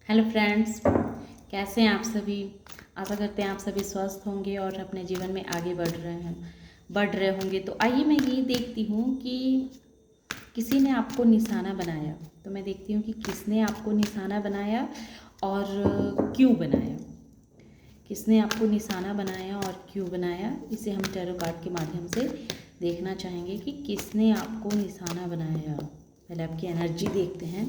Hello friends, कैसे हैं आप सभी। आशा करते हैं आप सभी स्वस्थ होंगे और अपने जीवन में आगे बढ़ रहे होंगे। तो आइए मैं ये देखती हूँ कि किसी ने आपको निशाना बनाया। तो मैं देखती हूँ कि किसने आपको निशाना बनाया और क्यों बनाया। किसने आपको निशाना बनाया और क्यों बनाया, इसे हम टैरो कार्ड के माध्यम से देखना चाहेंगे कि किसने आपको निशाना बनाया। पहले आपकी एनर्जी देखते हैं।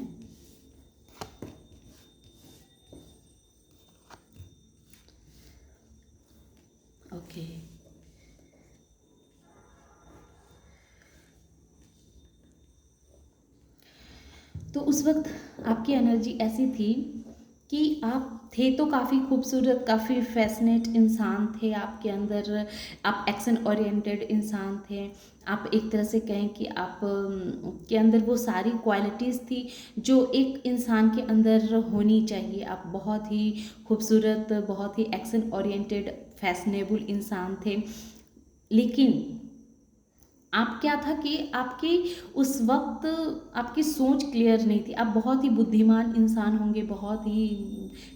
ओके, तो उस वक्त आपकी एनर्जी ऐसी थी कि आप थे तो काफ़ी खूबसूरत, काफ़ी फैसिनेट इंसान थे आपके अंदर। आप एक्शन ओरिएंटेड इंसान थे। आप एक तरह से कहें कि आप के अंदर वो सारी क्वालिटीज़ थी जो एक इंसान के अंदर होनी चाहिए। आप बहुत ही खूबसूरत, बहुत ही एक्शन ओरिएंटेड, फैशनेबल इंसान थे। लेकिन आप क्या था कि आपकी उस वक्त आपकी सोच क्लियर नहीं थी। आप बहुत ही बुद्धिमान इंसान होंगे, बहुत ही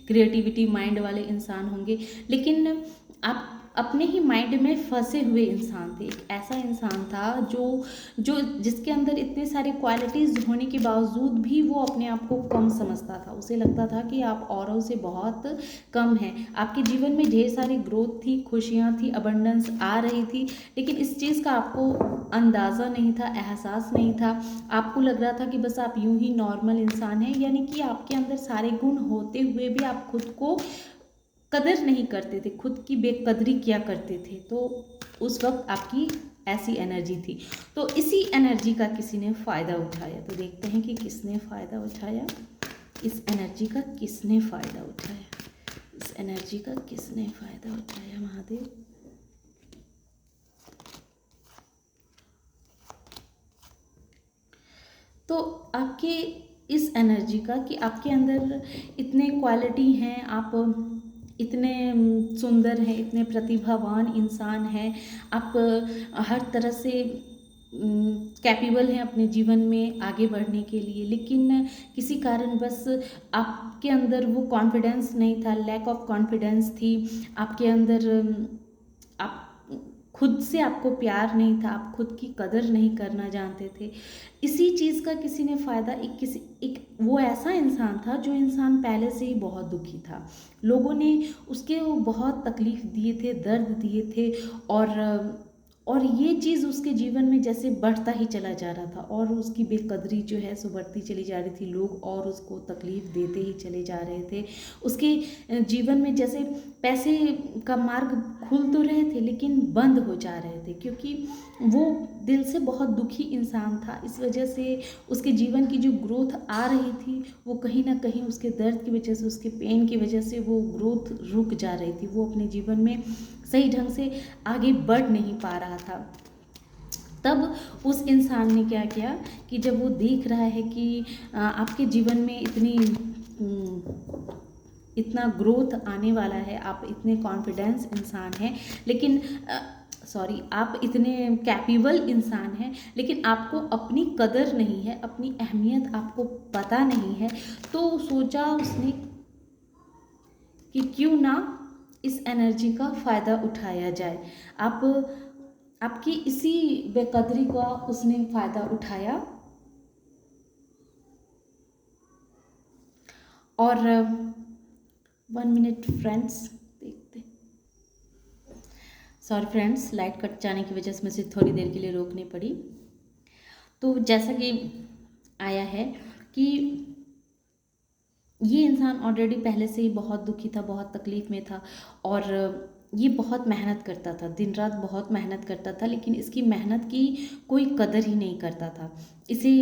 क्रिएटिविटी माइंड वाले इंसान होंगे, लेकिन आप अपने ही माइंड में फंसे हुए इंसान थे। एक ऐसा इंसान था जो जो जिसके अंदर इतने सारे क्वालिटीज़ होने के बावजूद भी वो अपने आप को कम समझता था। उसे लगता था कि आप औरों से बहुत कम हैं। आपके जीवन में ढेर सारी ग्रोथ थी, खुशियाँ थी, अबंडेंस आ रही थी, लेकिन इस चीज़ का आपको अंदाज़ा नहीं था, एहसास नहीं था। आपको लग रहा था कि बस आप यूं ही नॉर्मल इंसान हैं, यानी कि आपके अंदर सारे गुण होते हुए भी आप खुद को कदर नहीं करते थे, खुद की बेकदरी किया करते थे। तो उस वक्त आपकी ऐसी एनर्जी थी। तो इसी एनर्जी का किसी ने फ़ायदा उठाया। तो देखते हैं कि किसने फ़ायदा उठाया। इस एनर्जी का किसने फ़ायदा उठाया। इस एनर्जी का किसने फ़ायदा उठाया महादेव। तो आपके इस एनर्जी का कि आपके अंदर इतने क्वालिटी हैं, आप इतने सुंदर हैं, इतने प्रतिभावान इंसान हैं, आप हर तरह से कैपेबल हैं अपने जीवन में आगे बढ़ने के लिए, लेकिन किसी कारण बस आपके अंदर वो कॉन्फिडेंस नहीं था, लैक ऑफ कॉन्फिडेंस थी आपके अंदर। आप खुद से आपको प्यार नहीं था, आप खुद की कदर नहीं करना जानते थे। इसी चीज़ का किसी ने फ़ायदा, एक वो ऐसा इंसान था जो इंसान पहले से ही बहुत दुखी था। लोगों ने उसके वो बहुत तकलीफ़ दिए थे, दर्द दिए थे, और और ये चीज़ उसके जीवन में जैसे बढ़ता ही चला जा रहा था, और उसकी बेकदरी जो है सो बढ़ती चली जा रही थी। लोग और उसको तकलीफ़ देते ही चले जा रहे थे। उसके जीवन में जैसे पैसे का मार्ग खुल तो रहे थे, लेकिन बंद हो जा रहे थे, क्योंकि वो दिल से बहुत दुखी इंसान था। इस वजह से उसके जीवन की जो ग्रोथ आ रही थी, वो कहीं ना कहीं उसके दर्द की वजह से, उसके पेन की वजह से वो ग्रोथ रुक जा रही थी। वो अपने जीवन में सही ढंग से आगे बढ़ नहीं पा रहा था। तब उस इंसान ने क्या किया कि जब वो देख रहा है कि आपके जीवन में इतना ग्रोथ आने वाला है, आप इतने कॉन्फिडेंस इंसान हैं, लेकिन आप इतने कैपेबल इंसान हैं, लेकिन आपको अपनी कदर नहीं है, अपनी अहमियत आपको पता नहीं है। तो सोचा उसने कि क्यों ना इस एनर्जी का फ़ायदा उठाया जाए। आप आपकी इसी बेकदरी का उसने फ़ायदा उठाया, और 1 मिनट फ्रेंड्स, देखते। सॉरी फ्रेंड्स, लाइट कट जाने की वजह से मुझे थोड़ी देर के लिए रोकनी पड़ी। तो जैसा कि आया है कि ये इंसान ऑलरेडी पहले से ही बहुत दुखी था, बहुत तकलीफ़ में था, और ये बहुत मेहनत करता था, दिन रात बहुत मेहनत करता था, लेकिन इसकी मेहनत की कोई कदर ही नहीं करता था। इसे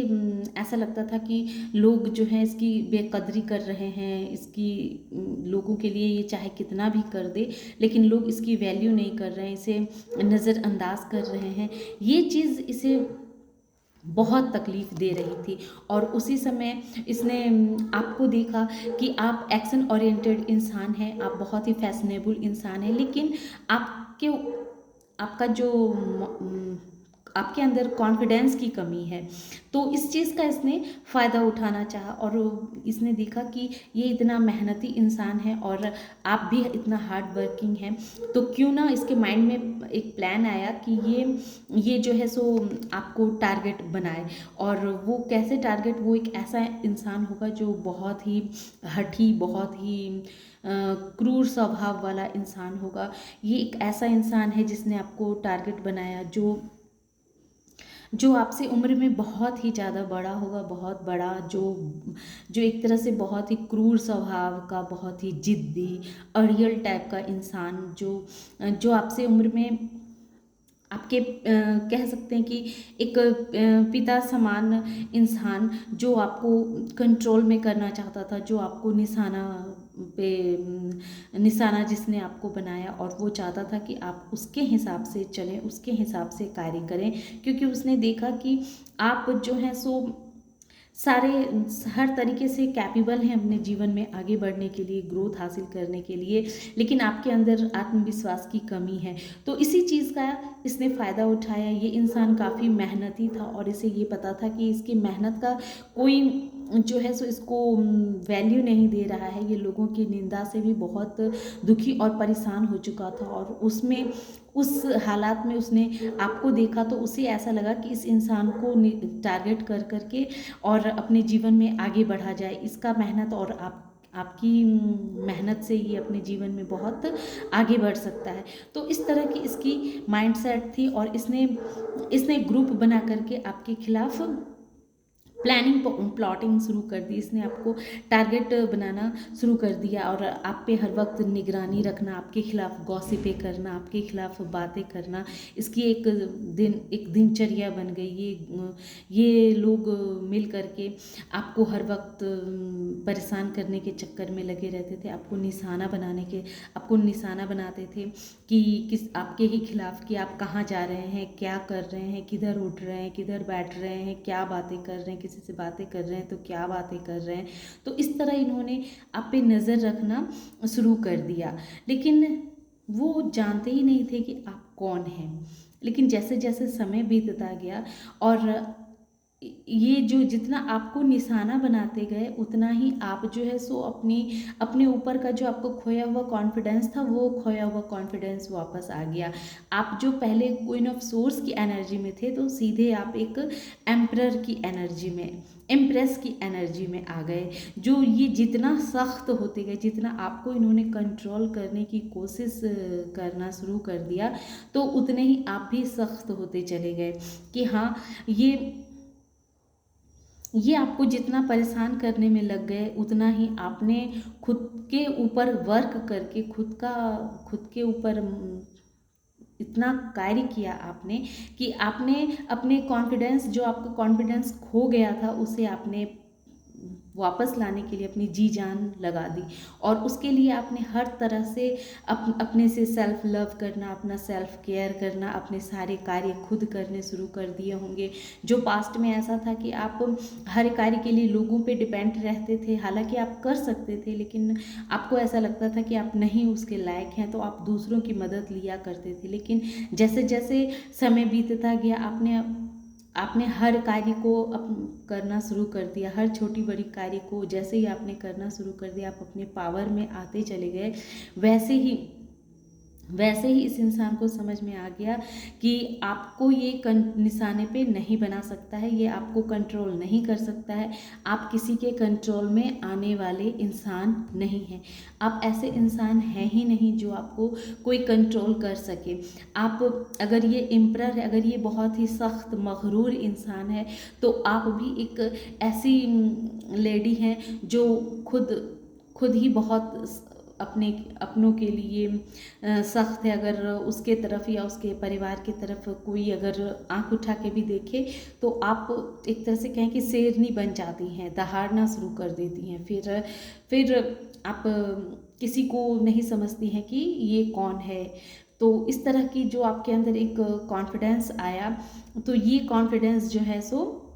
ऐसा लगता था कि लोग जो हैं इसकी बेकदरी कर रहे हैं, इसकी लोगों के लिए ये चाहे कितना भी कर दे, लेकिन लोग इसकी वैल्यू नहीं कर रहे हैं, इसे नज़रअंदाज कर रहे हैं। ये चीज़ इसे बहुत तकलीफ़ दे रही थी। और उसी समय इसने आपको देखा कि आप एक्शन ओरिएंटेड इंसान हैं, आप बहुत ही फैशनेबल इंसान हैं, लेकिन आपके आपका जो आपके अंदर कॉन्फिडेंस की कमी है। तो इस चीज़ का इसने फ़ायदा उठाना चाहा और इसने देखा कि ये इतना मेहनती इंसान है और आप भी इतना हार्ड वर्किंग हैं, तो क्यों ना इसके माइंड में एक प्लान आया कि ये जो है सो आपको टारगेट बनाए। और वो कैसे टारगेट, वो एक ऐसा इंसान होगा जो बहुत ही हठी, बहुत ही क्रूर स्वभाव वाला इंसान होगा। ये एक ऐसा इंसान है जिसने आपको टारगेट बनाया, जो आपसे उम्र में बहुत ही ज़्यादा बड़ा होगा, बहुत बड़ा, जो एक तरह से बहुत ही क्रूर स्वभाव का, बहुत ही जिद्दी, अड़ियल टाइप का इंसान, जो आपसे उम्र में आपके कह सकते हैं कि एक पिता समान इंसान, जो आपको कंट्रोल में करना चाहता था, जो आपको पे निशाना जिसने आपको बनाया, और वो चाहता था कि आप उसके हिसाब से चलें, उसके हिसाब से कार्य करें, क्योंकि उसने देखा कि आप जो हैं सो सारे हर तरीके से कैपेबल हैं अपने जीवन में आगे बढ़ने के लिए, ग्रोथ हासिल करने के लिए, लेकिन आपके अंदर आत्मविश्वास की कमी है। तो इसी चीज़ का इसने फ़ायदा उठाया। ये इंसान काफ़ी मेहनती था और इसे ये पता था कि इसकी मेहनत का कोई जो है सो इसको वैल्यू नहीं दे रहा है। ये लोगों की निंदा से भी बहुत दुखी और परेशान हो चुका था, और उसमें उस हालात में उसने आपको देखा तो उसे ऐसा लगा कि इस इंसान को टारगेट कर करके और अपने जीवन में आगे बढ़ा जाए। इसका मेहनत और आपकी मेहनत से ये अपने जीवन में बहुत आगे बढ़ सकता है। तो इस तरह की इसकी माइंडसेट थी, और इसने ग्रुप बना करके आपके खिलाफ प्लानिंग प्लॉटिंग शुरू कर दी। इसने आपको टारगेट बनाना शुरू कर दिया, और आप पे हर वक्त निगरानी रखना, आपके खिलाफ गॉसिपें करना, आपके खिलाफ बातें करना, इसकी एक दिनचर्या बन गई। ये लोग मिल करके आपको हर वक्त परेशान करने के चक्कर में लगे रहते थे, आपको निशाना बनाते थे कि किस आपके ही खिलाफ, कि आप कहाँ जा रहे हैं, क्या कर रहे हैं, किधर उठ रहे हैं, किधर बैठ रहे हैं, क्या बातें कर रहे हैं, किसी से बातें कर रहे हैं तो क्या बातें कर रहे हैं। तो इस तरह इन्होंने आप पे नज़र रखना शुरू कर दिया, लेकिन वो जानते ही नहीं थे कि आप कौन हैं। लेकिन जैसे जैसे समय बीतता गया, और ये जो जितना आपको निशाना बनाते गए, उतना ही आप जो है सो अपने ऊपर का जो आपको खोया हुआ कॉन्फिडेंस था, वो खोया हुआ कॉन्फिडेंस वापस आ गया। आप जो पहले क्वीन ऑफ सोर्स की एनर्जी में थे, तो सीधे आप एक एम्परर की एनर्जी में, एम्प्रेस की एनर्जी में आ गए। जो ये जितना सख्त होते गए, जितना आपको इन्होंने कंट्रोल करने की कोशिश करना शुरू कर दिया, तो उतने ही आप भी सख्त होते चले गए कि हाँ, ये आपको जितना परेशान करने में लग गए, उतना ही आपने खुद के ऊपर वर्क करके खुद के ऊपर इतना कार्य किया आपने, कि आपने अपने कॉन्फिडेंस, जो आपका कॉन्फिडेंस खो गया था, उसे आपने वापस लाने के लिए अपनी जी जान लगा दी। और उसके लिए आपने हर तरह से अपने से सेल्फ लव करना, अपना सेल्फ केयर करना, अपने सारे कार्य खुद करने शुरू कर दिए होंगे। जो पास्ट में ऐसा था कि आप हर कार्य के लिए लोगों पे डिपेंड रहते थे, हालांकि आप कर सकते थे, लेकिन आपको ऐसा लगता था कि आप नहीं उसके लायक हैं, तो आप दूसरों की मदद लिया करते थे। लेकिन जैसे जैसे समय बीतता गया, आपने हर कार्य को करना शुरू कर दिया। हर छोटी बड़ी कार्य को जैसे ही आपने करना शुरू कर दिया, आप अपने पावर में आते चले गए। वैसे ही इस इंसान को समझ में आ गया कि आपको ये निशाने पे नहीं बना सकता है, ये आपको कंट्रोल नहीं कर सकता है। आप किसी के कंट्रोल में आने वाले इंसान नहीं हैं। आप ऐसे इंसान हैं ही नहीं जो आपको कोई कंट्रोल कर सके। आप, अगर ये एम्परर है, अगर ये बहुत ही सख्त मगरूर इंसान है, तो आप भी एक ऐसी लेडी हैं जो खुद ही बहुत अपनों के लिए सख्त है। अगर उसके तरफ या उसके परिवार की तरफ कोई अगर आंख उठा के भी देखे, तो आप एक तरह से कहें कि शेरनी बन जाती हैं, दहाड़ना शुरू कर देती हैं। फिर आप किसी को नहीं समझती हैं कि ये कौन है। तो इस तरह की जो आपके अंदर एक कॉन्फिडेंस आया, तो ये कॉन्फिडेंस जो है सो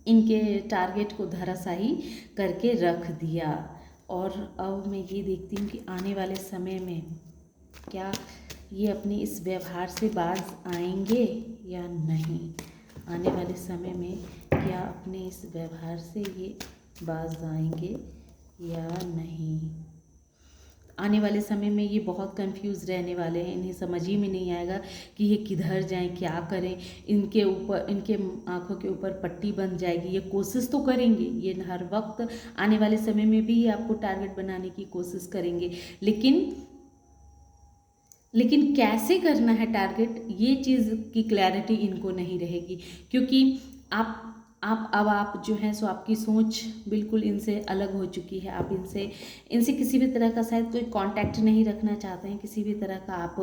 इनके टारगेट को धराशायी करके रख दिया। और अब मैं ये देखती हूँ कि आने वाले समय में क्या ये अपने इस व्यवहार से बाज आएंगे या नहीं? आने वाले समय में क्या अपने इस व्यवहार से ये बाज आएंगे या नहीं? आने वाले समय में ये बहुत कंफ्यूज रहने वाले हैं, इन्हें समझ ही में नहीं आएगा कि ये किधर जाएं, क्या करें। इनके ऊपर, इनके आंखों के ऊपर पट्टी बन जाएगी। ये कोशिश तो करेंगे, ये हर वक्त आने वाले समय में भी ये आपको टारगेट बनाने की कोशिश करेंगे, लेकिन कैसे करना है टारगेट, ये चीज़ की क्लैरिटी इनको नहीं रहेगी, क्योंकि आप जो हैं सो आपकी सोच बिल्कुल इनसे अलग हो चुकी है। आप इनसे किसी भी तरह का शायद कोई कांटेक्ट नहीं रखना चाहते हैं, किसी भी तरह का आप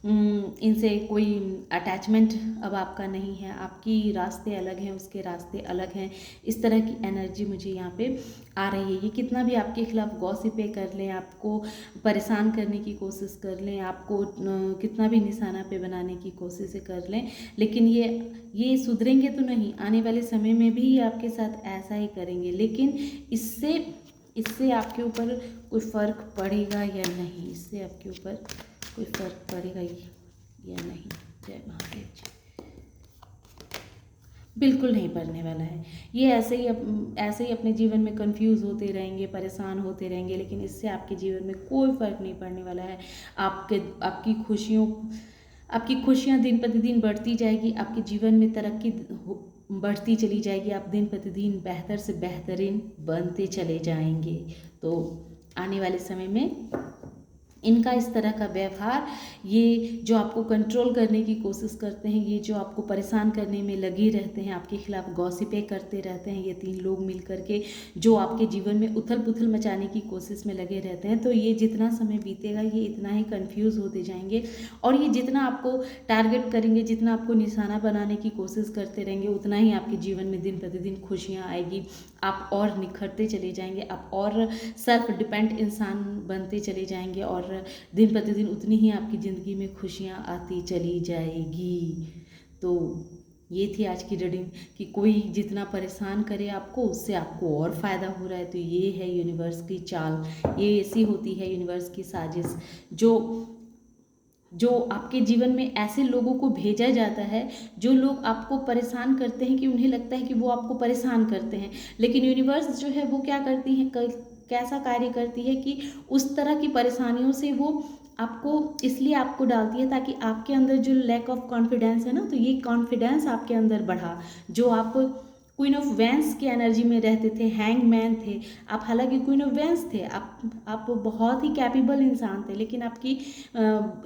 इनसे कोई अटैचमेंट अब आपका नहीं है। आपकी रास्ते अलग हैं, उसके रास्ते अलग हैं। इस तरह की एनर्जी मुझे यहाँ पे आ रही है। ये कितना भी आपके खिलाफ गॉसिपें कर लें, आपको परेशान करने की कोशिश कर लें, आपको कितना भी निशाना पे बनाने की कोशिश कर लें, लेकिन ये सुधरेंगे तो नहीं। आने वाले समय में भी ये आपके साथ ऐसा ही करेंगे, लेकिन इससे आपके ऊपर कोई फ़र्क पड़ेगा या नहीं? इससे आपके ऊपर कोई फ़र्क पड़ेगा या नहीं? जय महादेव जी। बिल्कुल नहीं पड़ने वाला है। ये ऐसे ही अपने जीवन में कंफ्यूज होते रहेंगे, परेशान होते रहेंगे, लेकिन इससे आपके जीवन में कोई फ़र्क नहीं पड़ने वाला है। आपकी खुशियाँ दिन प्रतिदिन बढ़ती जाएगी, आपके जीवन में तरक्की बढ़ती चली जाएगी, आप दिन प्रतिदिन बेहतर से बेहतरीन बनते चले जाएंगे। तो आने वाले समय में इनका इस तरह का व्यवहार, ये जो आपको कंट्रोल करने की कोशिश करते हैं, ये जो आपको परेशान करने में लगे रहते हैं, आपके खिलाफ गॉसिपें करते रहते हैं, ये 3 लोग मिल करके जो आपके जीवन में उथल पुथल मचाने की कोशिश में लगे रहते हैं, तो ये जितना समय बीतेगा ये इतना ही कंफ्यूज होते जाएंगे, और ये जितना आपको टारगेट करेंगे, जितना आपको निशाना बनाने की कोशिश करते रहेंगे, उतना ही आपके जीवन में दिन प्रतिदिन खुशियाँ आएगी। आप और निखरते चले जाएंगे, आप और सेल्फ डिपेंड इंसान बनते चले जाएंगे, और दिन प्रतिदिन उतनी ही आपकी ज़िंदगी में खुशियाँ आती चली जाएगी। तो ये थी आज की रीडिंग कि कोई जितना परेशान करे आपको, उससे आपको और फ़ायदा हो रहा है। तो ये है यूनिवर्स की चाल, ये ऐसी होती है यूनिवर्स की साजिश, जो आपके जीवन में ऐसे लोगों को भेजा जाता है जो लोग आपको परेशान करते हैं कि उन्हें लगता है कि वो आपको परेशान करते हैं, लेकिन यूनिवर्स जो है वो क्या करती है, कैसा कार्य करती है कि उस तरह की परेशानियों से वो इसलिए आपको डालती है ताकि आपके अंदर जो लैक ऑफ कॉन्फिडेंस है ना, तो ये कॉन्फिडेंस आपके अंदर बढ़ा। जो आप क्वीन ऑफ वेंस की एनर्जी में रहते थे, हैंगमैन थे आप, हालांकि क्वीन ऑफ वेंस थे आप बहुत ही कैपेबल इंसान थे, लेकिन आपकी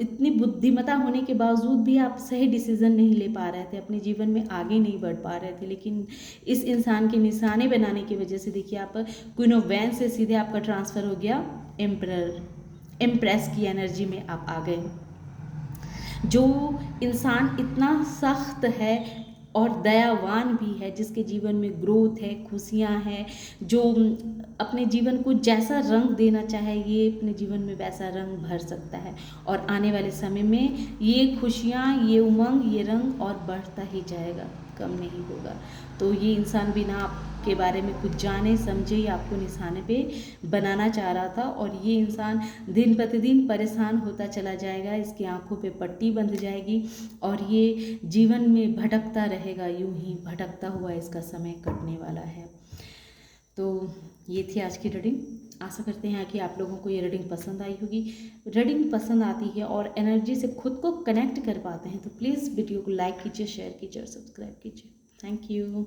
इतनी बुद्धिमता होने के बावजूद भी आप सही डिसीजन नहीं ले पा रहे थे, अपने जीवन में आगे नहीं बढ़ पा रहे थे। लेकिन इस इंसान के निशाने बनाने की वजह से देखिए, आप क्वीन ऑफ वेंस से सीधे आपका ट्रांसफ़र हो गया एम्प्रेस की एनर्जी में आप आ गए। जो इंसान इतना सख्त है और दयावान भी है, जिसके जीवन में ग्रोथ है, खुशियाँ हैं, जो अपने जीवन को जैसा रंग देना चाहे ये अपने जीवन में वैसा रंग भर सकता है, और आने वाले समय में ये खुशियाँ, ये उमंग, ये रंग और बढ़ता ही जाएगा, कम नहीं होगा। तो ये इंसान बिना आपके बारे में कुछ जाने समझे ही आपको निशाने पे बनाना चाह रहा था, और ये इंसान दिन प्रतिदिन परेशान होता चला जाएगा, इसकी आंखों पे पट्टी बंध जाएगी, और ये जीवन में भटकता रहेगा, यूं ही भटकता हुआ इसका समय कटने वाला है। तो ये थी आज की रीडिंग। आशा करते हैं कि आप लोगों को ये रीडिंग पसंद आई होगी। रीडिंग पसंद आती है और एनर्जी से खुद को कनेक्ट कर पाते हैं तो प्लीज़ वीडियो को लाइक कीजिए, शेयर कीजिए और सब्सक्राइब कीजिए। Thank you.